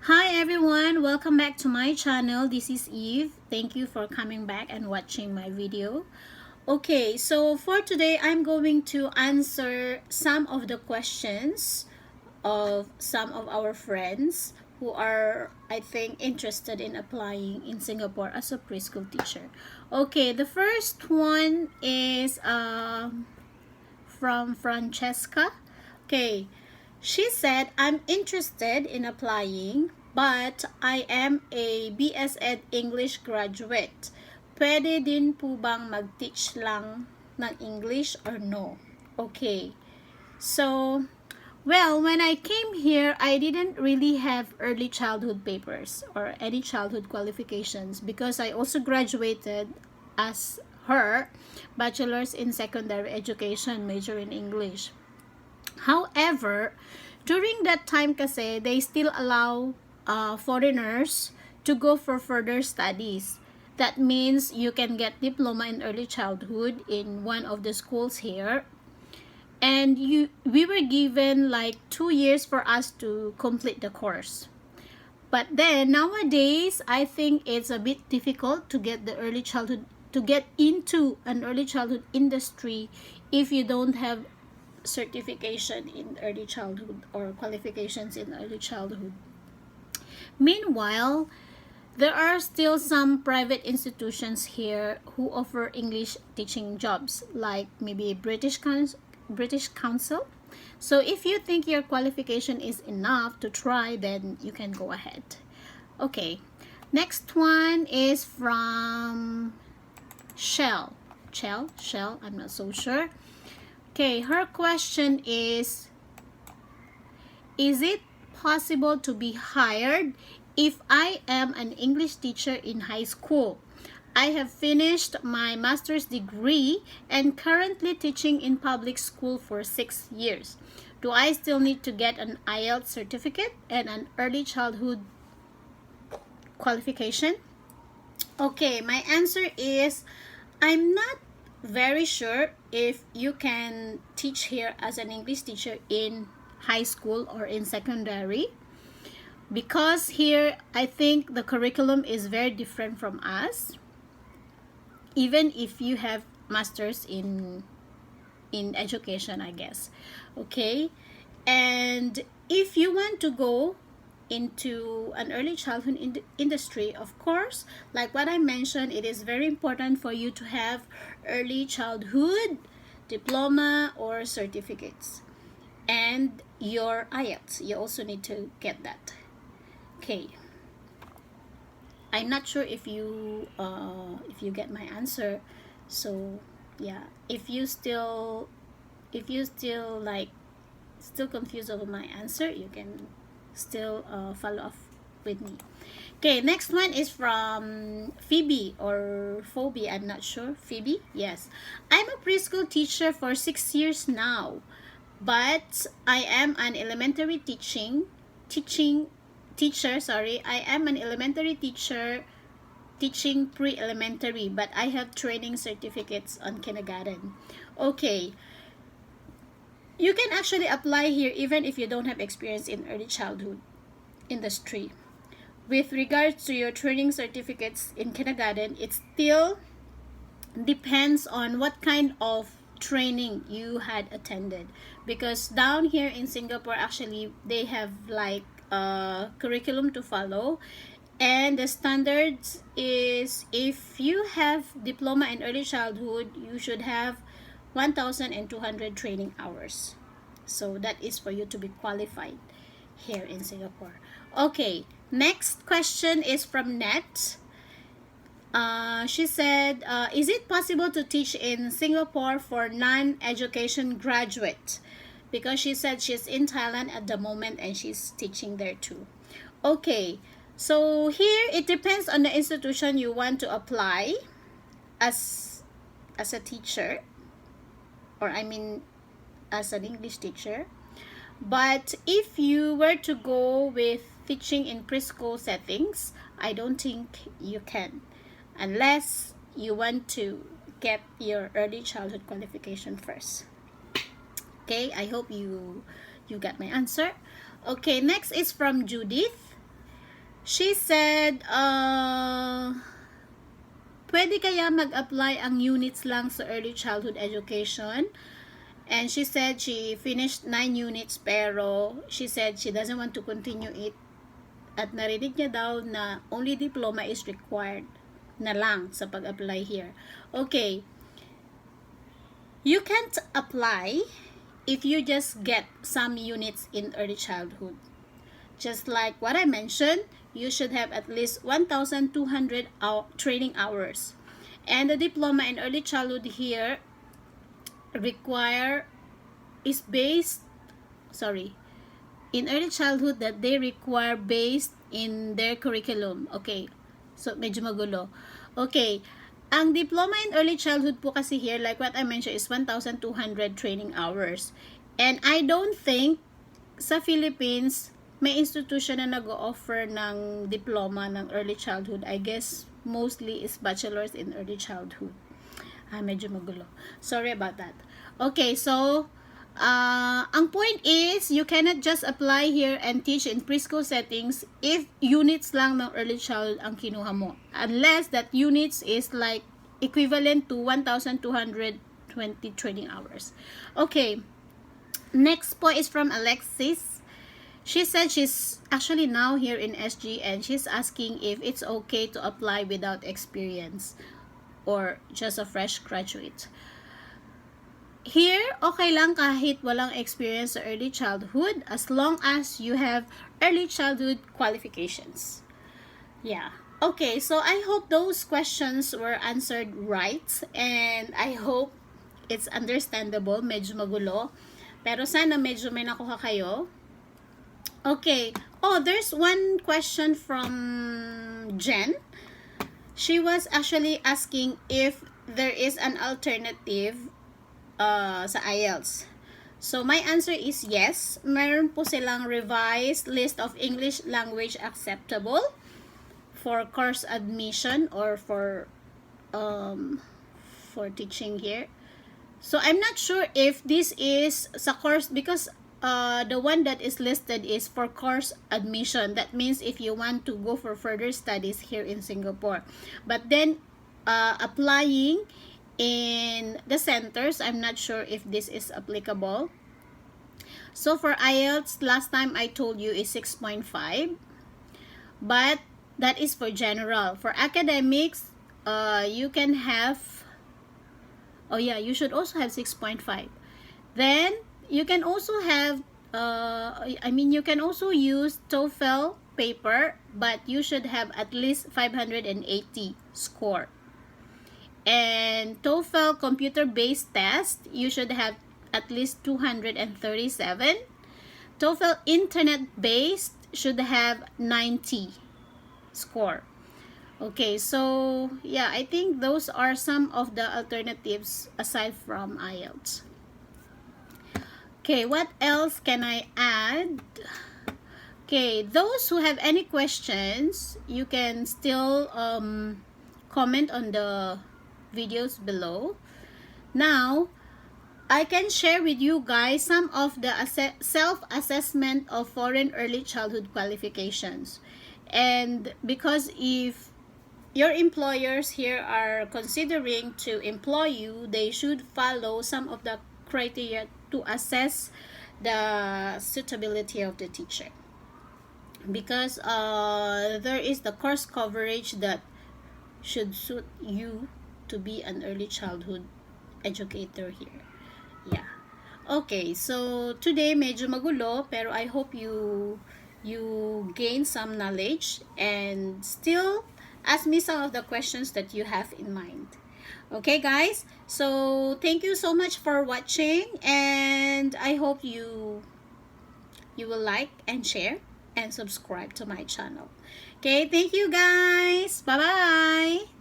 Hi everyone, welcome back to my channel. This is Eve. Thank you for coming back and watching my video. Okay, so for today I'm going to answer some of the questions of some of our friends who are, I think, interested in applying in Singapore as a preschool teacher. Okay, the first one is from Francesca. Okay, she said, I'm interested in applying, but I am a BS Ed English graduate. Pwede din po bang mag-teach lang ng English or no? Okay. So, well, when I came here, I didn't really have early childhood papers or any childhood qualifications because I also graduated as her bachelor's in secondary education, major in English. However, during that time kasi, they still allow foreigners to go for further studies. That means you can get diploma in early childhood in one of the schools here. And we were given like 2 years for us to complete the course. But then nowadays, I think it's a bit difficult to get the early childhood, to get into an early childhood industry if you don't have certification in early childhood or qualifications in early childhood. Meanwhile, there are still some private institutions here who offer English teaching jobs, like maybe British Council. So if you think your qualification is enough to try, then you can go ahead. Okay, next one is from Shell, I'm not so sure. Okay, her question is it possible to be hired if I am an English teacher in high school? I have finished my master's degree and currently teaching in public school for 6 years. Do I still need to get an IELTS certificate and an early childhood qualification? Okay, my answer is I'm not very sure if you can teach here as an English teacher in high school or in secondary, because here I think the curriculum is very different from us, even if you have masters in education, I guess. Okay, and if you want to go into an early childhood industry, of course, like what I mentioned, it is very important for you to have early childhood diploma or certificates, and your IELTS, you also need to get that. Okay, I'm not sure if you get my answer. So yeah, if you still like still confused over my answer, you can still follow up with me. Okay, next one is from Phoebe or Phoebe, I'm not sure. Phoebe, yes. I'm a preschool teacher for 6 years now, but I am an elementary teacher, sorry. I am an elementary teacher teaching pre-elementary, but I have training certificates on kindergarten. Okay, you can actually apply here even if you don't have experience in early childhood industry. With regards to your training certificates in kindergarten, it still depends on what kind of training you had attended, because down here in Singapore, actually they have like a curriculum to follow, and the standards is if you have diploma in early childhood, you should have 1,200 training hours. So that is for you to be qualified here in Singapore. Okay, next question is from Net. She said, is it possible to teach in Singapore for non-education graduate? Because she said she's in Thailand at the moment and she's teaching there too. Okay, so here it depends on the institution you want to apply as a teacher, or I mean as an English teacher. But if you were to go with teaching in preschool settings, I don't think you can, unless you want to get your early childhood qualification first. Okay, I hope you got my answer. Okay, next is from Judith. She said, pwede kaya mag-apply ang units lang sa early childhood education? And she said she finished 9 units pero she said she doesn't want to continue it. At narinig niya daw na only diploma is required na lang sa pag-apply here. Okay. You can't apply if you just get some units in early childhood. Just like what I mentioned, you should have at least 1,200 training hours. And the diploma in early childhood here in early childhood that they require based in their curriculum. Okay. So, medyo magulo. Okay. Ang diploma in early childhood po kasi here, like what I mentioned, is 1,200 training hours. And I don't think sa Philippines, may institution na nag-o-offer ng diploma ng early childhood. I guess mostly is bachelor's in early childhood. Medyo magulo. Sorry about that. Okay, so ang point is, you cannot just apply here and teach in preschool settings if units lang ng early childhood ang kinuha mo. Unless that units is like equivalent to 1,220 training hours. Okay, next point is from Alexis. She said she's actually now here in SG and she's asking if it's okay to apply without experience or just a fresh graduate. Here, okay lang kahit walang experience sa early childhood as long as you have early childhood qualifications. Yeah. Okay, so I hope those questions were answered right and I hope it's understandable. Medyo magulo. Pero sana medyo may nakuha kayo. Okay. Oh, there's one question from Jen. She was actually asking if there is an alternative sa IELTS. So, my answer is yes. Meron po silang revised list of English language acceptable for course admission or for teaching here. So, I'm not sure if this is sa course because the one that is listed is for course admission. That means if you want to go for further studies here in Singapore. But then, applying in the centers, I'm not sure if this is applicable. So for IELTS, last time I told you is 6.5. But that is for general. For academics, you can have, you should also have 6.5. Then, you can also have, you can also use TOEFL paper, but you should have at least 580 score. And TOEFL computer-based test, you should have at least 237. TOEFL internet-based should have 90 score. Okay, so yeah, I think those are some of the alternatives aside from IELTS. Okay, what else can I add? Okay, those who have any questions, you can still comment on the videos below. Now, I can share with you guys some of the self-assessment of foreign early childhood qualifications. And because if your employers here are considering to employ you, they should follow some of the criteria to assess the suitability of the teacher. Because there is the course coverage that should suit you to be an early childhood educator here. Yeah. Okay, so today medyo magulo pero I hope you gain some knowledge and still ask me some of the questions that you have in mind. Okay, guys? So thank you so much for watching and I hope you will like and share and subscribe to my channel. Okay, thank you guys. Bye-bye.